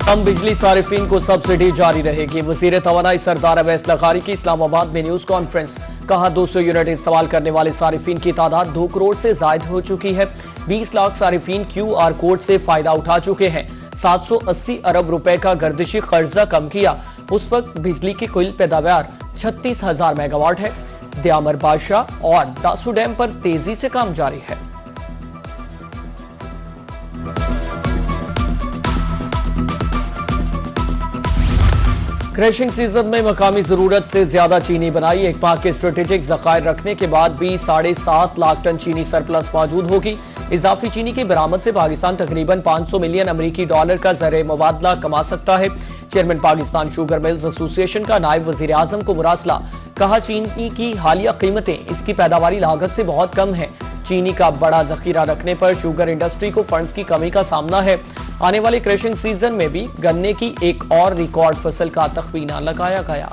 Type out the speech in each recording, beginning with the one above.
कम बिजली सारिफीन को सब्सिडी जारी रहेगी। वजीर तवानाई सरदार अवैस लखारी की इस्लामाबाद में न्यूज कॉन्फ्रेंस। कहा 200 यूनिट इस्तेमाल करने वाले सारिफीन की तादाद 2 करोड़ से जायद हो चुकी है। 20 लाख सारिफीन QR कोड से फायदा उठा चुके हैं। 780 अरब रुपए का गर्दिशी कर्जा कम किया। उस वक्त बिजली की कुल पैदावार 36,000 मेगावाट है। दयामर बादशाह और दासू डैम पर तेजी से काम जारी है। क्रशिंग सीजन में मकामी जरूरत से ज्यादा चीनी बनाई। एक माह के स्ट्रेटेजिक जखायर रखने के बाद भी 7.5 लाख टन चीनी सरप्लस मौजूद होगी। इजाफी चीनी की बरामद से पाकिस्तान तकरीबन 500 मिलियन अमरीकी डॉलर का ज़र मुबादला कमा सकता है। Chairman Pakistan sugar mills association का नायब वजीर आजम को मुरासला। कहा चीनी की हालिया कीमतें इसकी पैदावारी लागत से बहुत कम है। चीनी का बड़ा जखीरा रखने पर शुगर इंडस्ट्री को फंड्स की कमी का सामना है। आने वाले क्रशिंग सीजन में भी गन्ने की एक और रिकॉर्ड फसल का तखमीना लगाया गया।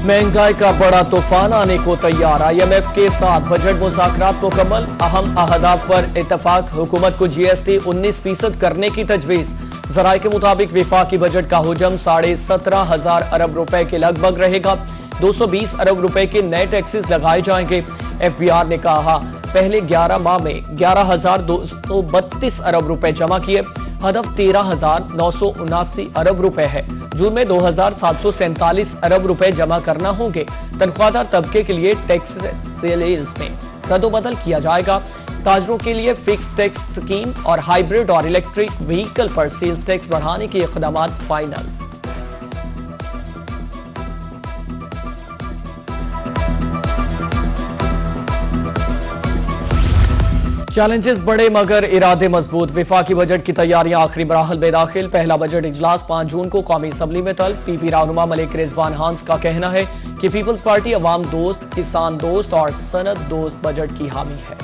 महंगाई का बड़ा तूफान आने को तैयार। IMF के साथ बजट मुज़ाकरात मुकम्मल। अहम अहदाफ पर इत्तफाक। हुकूमत को GST 19% करने की तजवीज़। ज़राए के मुताबिक विफाकी बजट का हुजम 17,500 अरब रुपए के लगभग रहेगा। 220 अरब रुपए के नए टैक्सेस लगाए जाएंगे। FBR ने कहा पहले 11 माह में 11,232 अरब रुपए जमा किए। हदफ 13,979 अरब रुपए है। जून में 2,747 अरब रुपए जमा करना होंगे। तनख्वाहदार तबके के लिए टैक्स सेल्स में रद्दोबदल किया जाएगा। ताजरों के लिए फिक्स टैक्स स्कीम और हाइब्रिड और इलेक्ट्रिक व्हीकल पर सेल्स टैक्स बढ़ाने के इक़दाम फाइनल। चैलेंजेस बड़े मगर इरादे मजबूत। विफाकी बजट की तैयारियां आखिरी मराहल में दाखिल। पहला बजट इजलास 5 जून को कौमी असम्बली में तलब। PP रहनुमा मलिक रिजवान हांस का कहना है कि पीपल्स पार्टी अवाम दोस्त, किसान दोस्त और सनत दोस्त बजट की हामी है।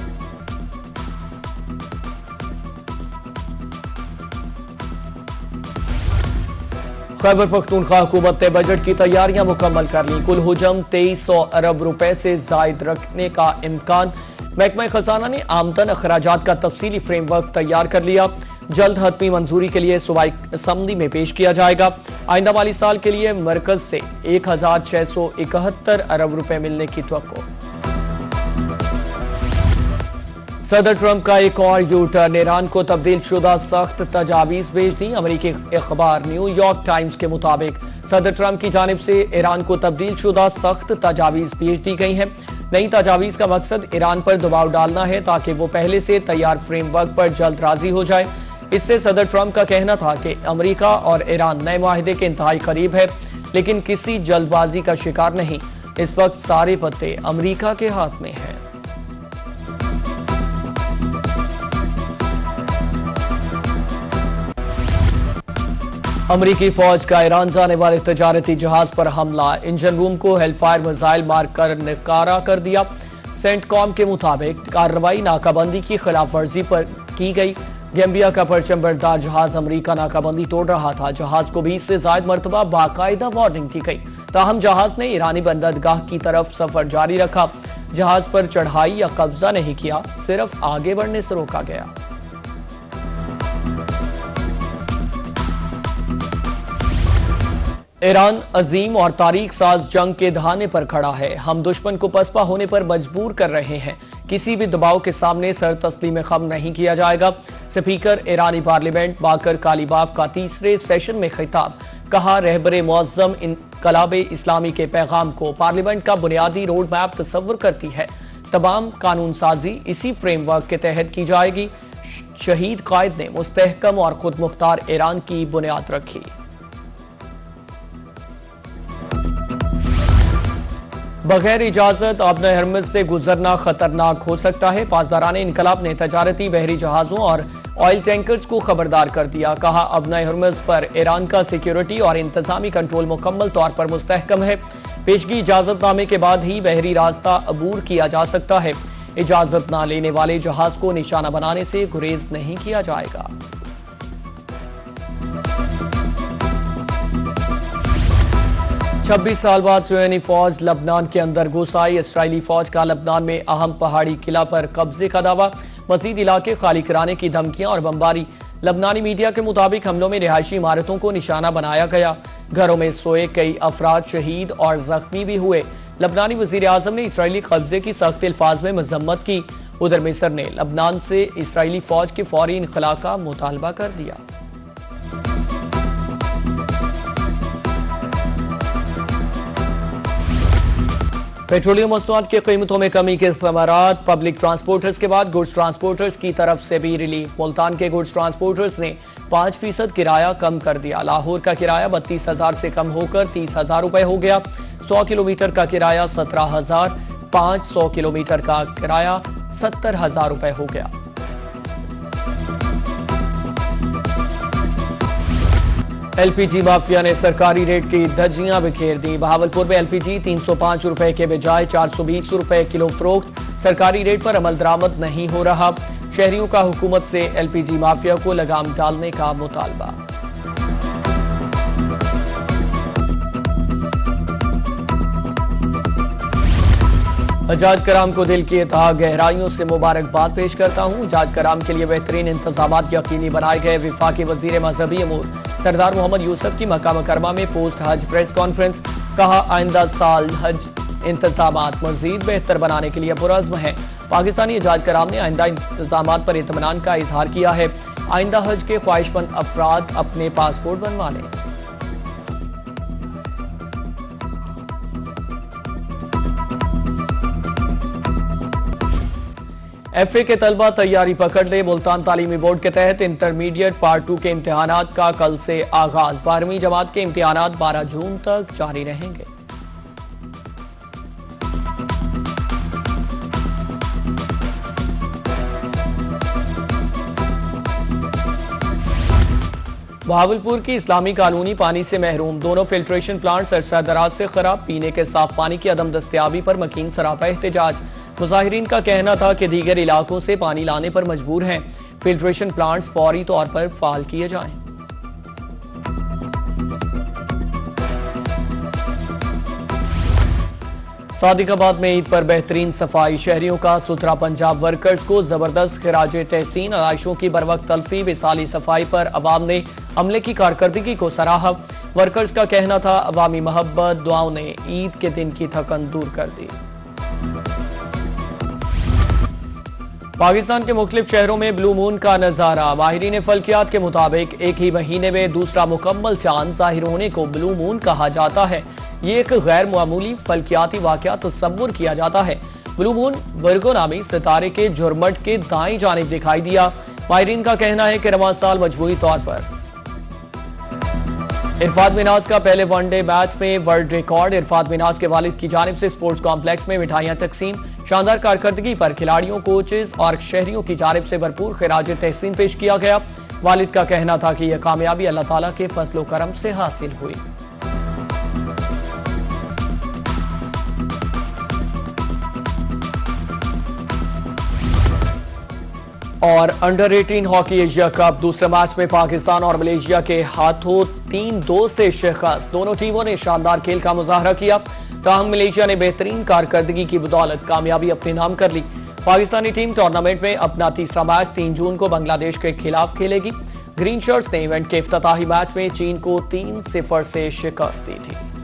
खैबर पख्तूनख्वा हुकूमत ने बजट की तैयारियां मुकम्मल कर ली। कुल हुजम 2300 अरब रुपए से जायद रखने का इम्कान। महकमा खजाना ने आमदन अखराजात का तफसीली फ्रेमवर्क तैयार कर लिया। जल्द हतमी मंजूरी के लिए सूबाई असम्बली में पेश किया जाएगा। आइंदा माली साल के लिए मरकज से 1,671 अरब रुपए मिलने की तवक्को। सदर ट्रंप का एक और यू-टर्न। ईरान को तब्दील शुदा सख्त तजावीज़ भेज दी। अमरीकी अखबार न्यूयॉर्क टाइम्स के मुताबिक सदर ट्रंप की जानिब से ईरान को तब्दील शुदा सख्त तजावीज़ भेज दी गई हैं। नई तजावीज़ का मकसद ईरान पर दबाव डालना है ताकि वो पहले से तैयार फ्रेमवर्क पर जल्द राजी हो जाए। इससे सदर ट्रंप का कहना था कि अमरीका और ईरान नए माहिदे के इंतहाई करीब है, लेकिन किसी जल्दबाजी का शिकार नहीं। इस वक्त सारे पत्ते अमरीका के हाथ में हैं। अमरीकी फौज का ईरान जाने वाले तजारती जहाज पर हमला। इंजन रूम को हेलफायर मिसाइल मारकर नकारा कर दिया। सेंटकॉम के मुताबिक कार्रवाई नाकाबंदी की खिलाफ वर्जी पर की गई। गैम्बिया का परचम बरदार जहाज अमरीका नाकाबंदी तोड़ रहा था। जहाज को 20 से ज्यादा मरतबा बाकायदा वार्निंग दी गई। ताहम जहाज ने ईरानी बंदरगाह की तरफ सफर जारी रखा। जहाज पर चढ़ाई या कब्जा नहीं किया, सिर्फ आगे बढ़ने से रोका गया। ईरान अजीम और तारीख साज जंग के दहाने पर खड़ा है। हम दुश्मन को पसपा होने पर मजबूर कर रहे हैं। किसी भी दबाव के सामने सर तस्लीम खम नहीं किया जाएगा। स्पीकर ईरानी पार्लियामेंट बाकर कालीबाफ का तीसरे सेशन में खिताब। कहा रहबरे मुअज्जम इनकलाबे इस्लामी के पैगाम को पार्लियामेंट का बुनियादी रोड मैप तस्वुर करती है। तमाम कानून साजी इसी फ्रेमवर्क के तहत की जाएगी। शहीद कायद ने मुस्तहकम और खुद मुख्तार ईरान की बुनियाद रखी। बगैर इजाजत आबना हरमज से गुजरना खतरनाक हो सकता है। पासदारान इनकलाब ने तजारती बहरी जहाजों और ऑयल टैंकर्स को खबरदार कर दिया। कहा आबना हरमज पर ईरान का सिक्योरिटी और इंतजामी कंट्रोल मुकम्मल तौर पर मुस्तहकम है। पेशगी इजाजतनामे के बाद ही बहरी रास्ता अबूर किया जा सकता है। इजाजत न लेने वाले जहाज को निशाना बनाने से गुरेज नहीं किया जाएगा। 26 साल बाद सुयनी फौज लबनान के अंदर घुस आई। इसराइली फौज का लबनान में अहम पहाड़ी किला पर कब्जे का दावा, मजीद इलाके खाली कराने की धमकियां और बमबारी। लबनानी मीडिया के मुताबिक हमलों में रिहायशी इमारतों को निशाना बनाया गया। घरों में सोए कई अफराद शहीद और जख्मी भी हुए। लबनानी वजीर आजम ने इसराइली कब्जे की सख्त अल्फाज में मजम्मत की। उधर मिस्र ने लबनान से इसराइली फौज के फौरी इनखला का मुतालबा कर दिया। पेट्रोलियम मसनूआत की कीमतों में कमी के समारात। पब्लिक ट्रांसपोर्टर्स के बाद गुड्स ट्रांसपोर्टर्स की तरफ से भी रिलीफ। मुल्तान के गुड्स ट्रांसपोर्टर्स ने 5% किराया कम कर दिया। लाहौर का किराया 32,000 से कम होकर 30,000 रुपए हो गया। 100 किलोमीटर का किराया 17,000, 500 किलोमीटर का किराया 70,000 रुपए हो गया। एलपीजी माफिया ने सरकारी रेट की धज्जियां बिखेर दी। बहावलपुर में एलपीजी 305 रुपए के बजाय 420 रुपए किलो फरोख्त। सरकारी रेट पर अमल दरामद नहीं हो रहा। शहरियों का हुकूमत से एलपीजी माफिया को लगाम डालने का मुतालबा। हजाज कराम को दिल की तह गहराइयों से मुबारकबाद पेश करता हूँ। हजाज कराम के लिए बेहतरीन इंतजामात यकीनी बनाए गए। वफाकी वजीर मजहबी अमूर सरदार मोहम्मद यूसुफ की मक्का मुकरमा में पोस्ट हज प्रेस कॉन्फ्रेंस। कहा, आइंदा साल हज इंतजामात मजीद बेहतर बनाने के लिए पुरअज़्म है। पाकिस्तानी हजाज कराम ने आइंदा इंतजामात पर इत्मीनान का इजहार किया है। आइंदा हज के ख्वाहिशमंद अफराद अपने पासपोर्ट बनवा लें। एफए के तलबा तैयारी पकड़ ले। मुल्तान तालीमी बोर्ड के तहत इंटरमीडिएट पार्ट 2 के इम्तिहानात का कल से आगाज। 12वीं जमात के इम्तिहानात 12 जून तक जारी रहेंगे। बहावलपुर की इस्लामी कॉलोनी पानी से महरूम। दोनों फिल्ट्रेशन प्लांट्स अरसा दराज से खराब। पीने के साफ पानी की अदम दस्तयाबी पर मकीन सरापा एहतजाज। मुजाहिरीन का कहना था कि दीगर इलाकों से पानी लाने पर मजबूर हैं। फिल्ट्रेशन प्लांट्स फौरी तौर पर फाल किए जाएं। सादिकाबाद में ईद पर बेहतरीन सफाई। शहरियों का सुथरा पंजाब वर्कर्स को जबरदस्त खिराज तहसीन। आलाइशों की बरवक्त तल्फी। विसाली सफाई पर अवाम ने अमले की कारकर्दगी को सराहा। वर्कर्स का कहना था, अवामी मोहब्बत दुआओं ने ईद के दिन की थकन दूर कर दी। पाकिस्तान के मुख्तलिफ शहरों में ब्लू मून का नजारा। माहिरीन फल्कियात के मुताबिक एक ही महीने में दूसरा मुकम्मल चांद जाहिर होने को ब्लू मून कहा जाता है। ये एक गैर मामूली फल्कियाती वाकया तस्वुर किया जाता है। ब्लू मून वर्गो नामी सितारे के झुरमट के दाईं जानिब दिखाई दिया। माहिरीन का कहना है कि रवां साल मजमूई तौर पर इरफान मिनाज का पहले वनडे मैच में वर्ल्ड रिकॉर्ड। इरफान मिनाज के वालिद की जानिब से स्पोर्ट्स कॉम्प्लेक्स में मिठाइयां तकसीम। शानदार कारकर्दगी पर खिलाड़ियों, कोचेज और शहरियों की जानिब से भरपूर खिराज तहसीन पेश किया गया। वालिद का कहना था कि यह कामयाबी अल्लाह ताला के फजल करम से हासिल हुई। और अंडर 18 हॉकी एशिया कप दूसरे मैच में पाकिस्तान और मलेशिया के हाथों 3-2 से शिकस्त। दोनों टीमों ने शानदार खेल का मुजाहरा किया। ताहम मलेशिया ने बेहतरीन कारकर्दगी की बदौलत कामयाबी अपने नाम कर ली। पाकिस्तानी टीम टूर्नामेंट में अपना तीसरा मैच 3 जून को बांग्लादेश के खिलाफ खेलेगी। ग्रीन शर्ट्स ने इवेंट के इफ्तिताही मैच में चीन को 3-0 से शिकस्त दी थी।